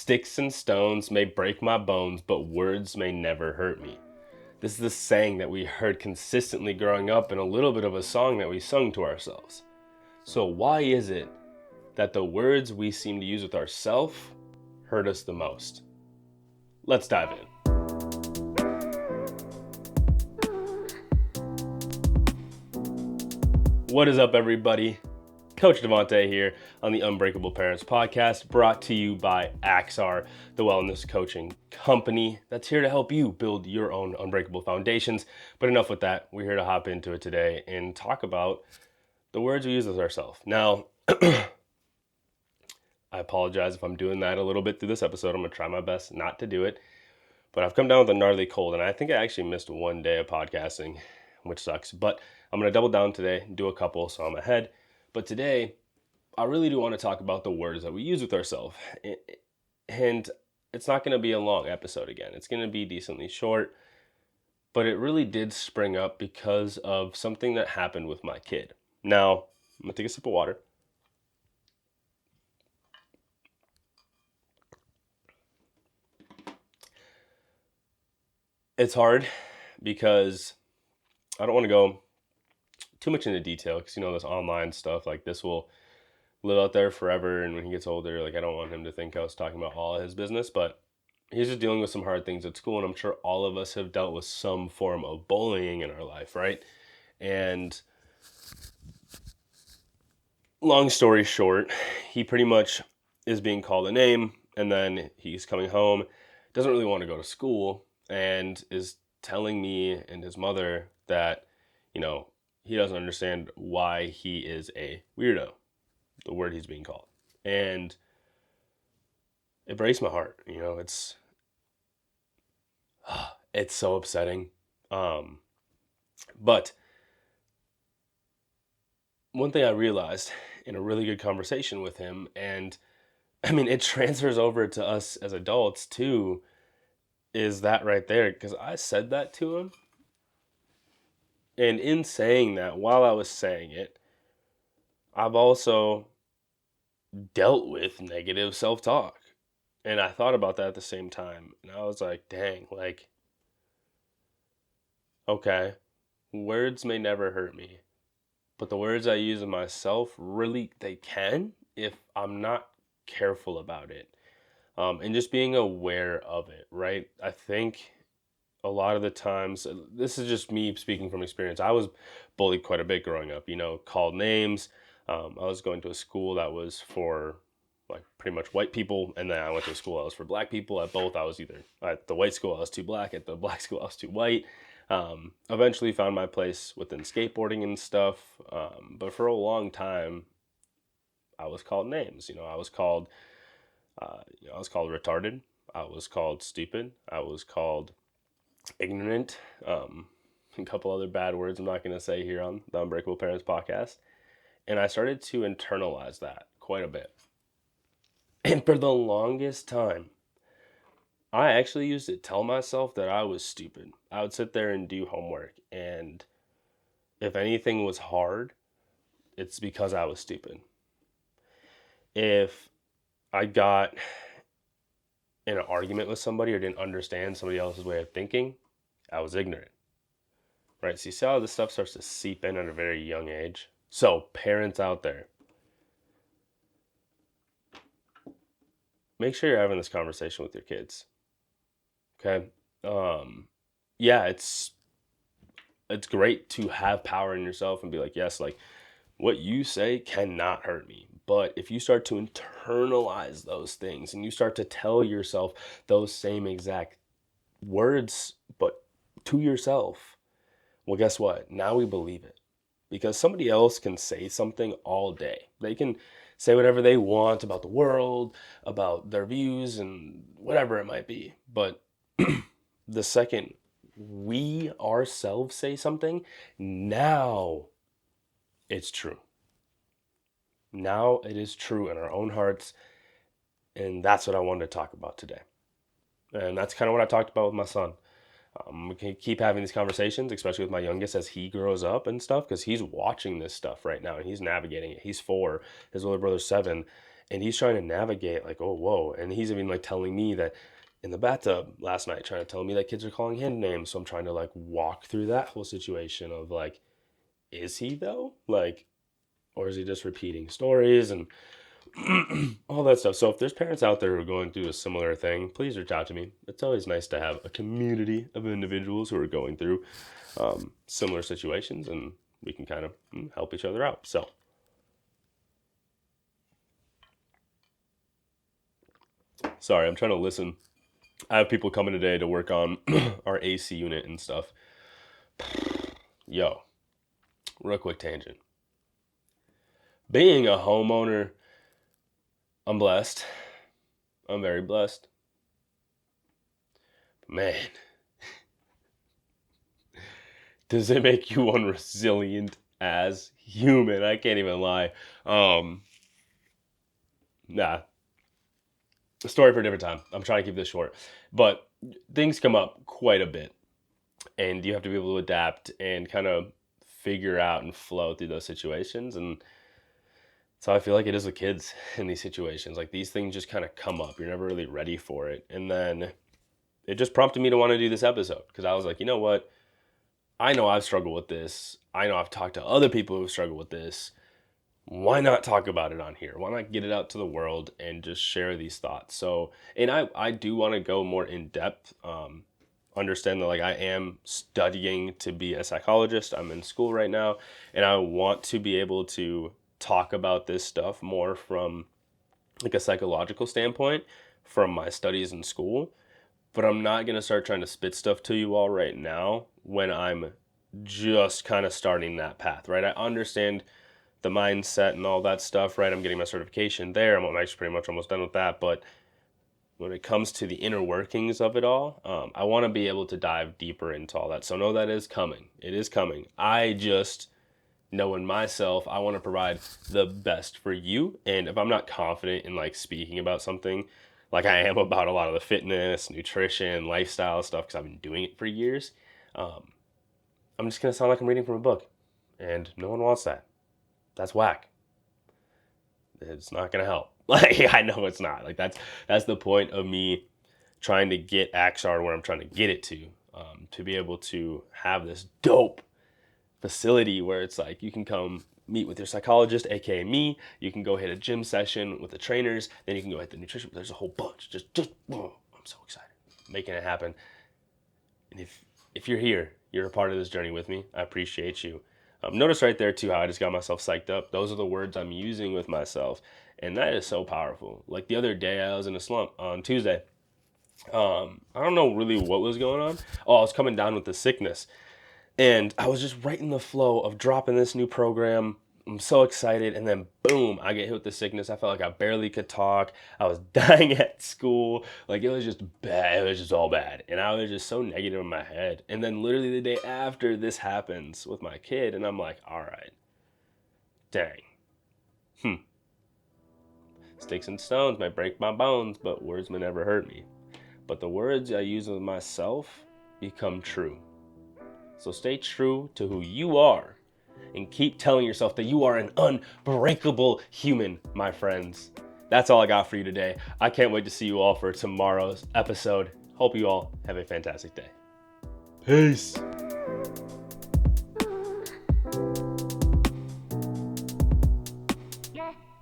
Sticks and stones may break my bones, but words may never hurt me. This is the saying that we heard consistently growing up and a little bit of a song that we sung to ourselves. So why is it that the words we seem to use with ourselves hurt us the most? Let's dive in. What is up, everybody? Coach Devante here on the Unbreakable Parents Podcast, brought to you by AXEARE, the wellness coaching company that's here to help you build your own unbreakable foundations. But enough with that. We're here to hop into it today and talk about the words we use with ourselves. Now, I apologize if I'm doing that a little bit through this episode. I'm going to try my best not to do it. But I've come down with a gnarly cold, and I think I actually missed one day of podcasting, which sucks. But I'm going to double down today, do a couple, so I'm ahead. But today, I really do want to talk about the words that we use with ourselves. And it's not going to be a long episode again. It's going to be decently short. But it really did spring up because of something that happened with my kid. Now, I'm going to take a sip of water. It's hard because I don't want to go too much into detail because, this online stuff, like this will live out there forever. And when he gets older, I don't want him to think I was talking about all of his business, but he's just dealing with some hard things at school. And I'm sure all of us have dealt with some form of bullying in our life, right? And long story short, he pretty much is being called a name, and then he's coming home, doesn't really want to go to school, and is telling me and his mother that, he doesn't understand why he is a weirdo, the word he's being called. And it breaks my heart. It's so upsetting. But one thing I realized in a really good conversation with him, and it transfers over to us as adults too, is that right there. Because I said that to him. And in saying that, while I was saying it, I've also dealt with negative self-talk. And I thought about that at the same time. And I was like, dang, okay, words may never hurt me. But the words I use of myself, really, they can if I'm not careful about it. And just being aware of it, right? I think a lot of the times, this is just me speaking from experience. I was bullied quite a bit growing up, called names. I was going to a school that was for pretty much white people. And then I went to a school that was for black people. At both, I was either at the white school, I was too black. At the black school, I was too white. Eventually found my place within skateboarding and stuff. But for a long time, I was called names. I was called retarded. I was called stupid. I was called ignorant, a couple other bad words I'm not going to say here on the Unbreakable Parents Podcast. And I started to internalize that quite a bit. And for the longest time, I actually used to tell myself that I was stupid. I would sit there and do homework, and if anything was hard, it's because I was stupid. If I got in an argument with somebody or didn't understand somebody else's way of thinking, I was ignorant. Right? So you see how this stuff starts to seep in at a very young age? So parents out there, make sure you're having this conversation with your kids. Okay? Yeah, it's great to have power in yourself and be like, yes, what you say cannot hurt me. But if you start to internalize those things and you start to tell yourself those same exact words, but to yourself, well, guess what? Now we believe it. Because somebody else can say something all day. They can say whatever they want about the world, about their views, and whatever it might be. But the second we ourselves say something, now it's true. Now it is true in our own hearts, and that's what I wanted to talk about today. And that's kind of what I talked about with my son. We can keep having these conversations, especially with my youngest as he grows up and stuff, because he's watching this stuff right now and he's navigating it. He's 4, his older brother's 7, And he's trying to navigate like, oh, whoa. And he's even like telling me that in the bathtub last night, trying to tell me that kids are calling him names. So I'm trying to like walk through that whole situation of like, is he though? Like, or is he just repeating stories and all that stuff? So if there's parents out there who are going through a similar thing, please reach out to me. It's always nice to have a community of individuals who are going through similar situations, and we can kind of help each other out. So sorry, I'm trying to listen. I have people coming today to work on our AC unit and stuff. Yo, real quick tangent. Being a homeowner, I'm blessed. I'm very blessed. Man, does it make you unresilient as human? I can't even lie. Nah, a story for a different time. I'm trying to keep this short. But things come up quite a bit, and you have to be able to adapt and kind of figure out and flow through those situations. And so I feel like it is with kids in these situations. Like these things just kind of come up. You're never really ready for it. And then it just prompted me to want to do this episode because I was like, you know what? I know I've struggled with this. I know I've talked to other people who've struggled with this. Why not talk about it on here? Why not get it out to the world and just share these thoughts? So, and I do want to go more in depth, understand that like I am studying to be a psychologist. I'm in school right now, and I want to be able to talk about this stuff more from like a psychological standpoint from my studies in school. But I'm not going to start trying to spit stuff to you all right now when I'm just kind of starting that path, right? I understand the mindset and all that stuff, right? I'm getting my certification there. I'm actually pretty much almost done with that. But when it comes to the inner workings of it all, I want to be able to dive deeper into all that. So know that is coming. It is coming. I just know in myself, I want to provide the best for you. And if I'm not confident in like speaking about something, like I am about a lot of the fitness, nutrition, lifestyle stuff, because I've been doing it for years, I'm just going to sound like I'm reading from a book. And no one wants that. That's whack. It's not going to help. Like, I know it's not. Like, that's the point of me trying to get AXEARE where I'm trying to get it to be able to have this dope facility where it's like you can come meet with your psychologist, aka me. You can go hit a gym session with the trainers. Then you can go hit the nutrition. There's a whole bunch. Just whoa, I'm so excited, making it happen. And if you're here, you're a part of this journey with me. I appreciate you. Notice right there too how I just got myself psyched up. Those are the words I'm using with myself, and that is so powerful. Like the other day, I was in a slump on Tuesday. I don't know really what was going on. Oh, I was coming down with the sickness. And I was just right in the flow of dropping this new program. I'm so excited. And then boom, I get hit with the sickness. I felt like I barely could talk. I was dying at school. Like it was just bad. It was just all bad. And I was just so negative in my head. And then literally the day after this happens with my kid. And I'm like, all right, dang. Sticks and stones might break my bones, but words may never hurt me. But the words I use with myself become true. So stay true to who you are and keep telling yourself that you are an unbreakable human, my friends. That's all I got for you today. I can't wait to see you all for tomorrow's episode. Hope you all have a fantastic day. Peace.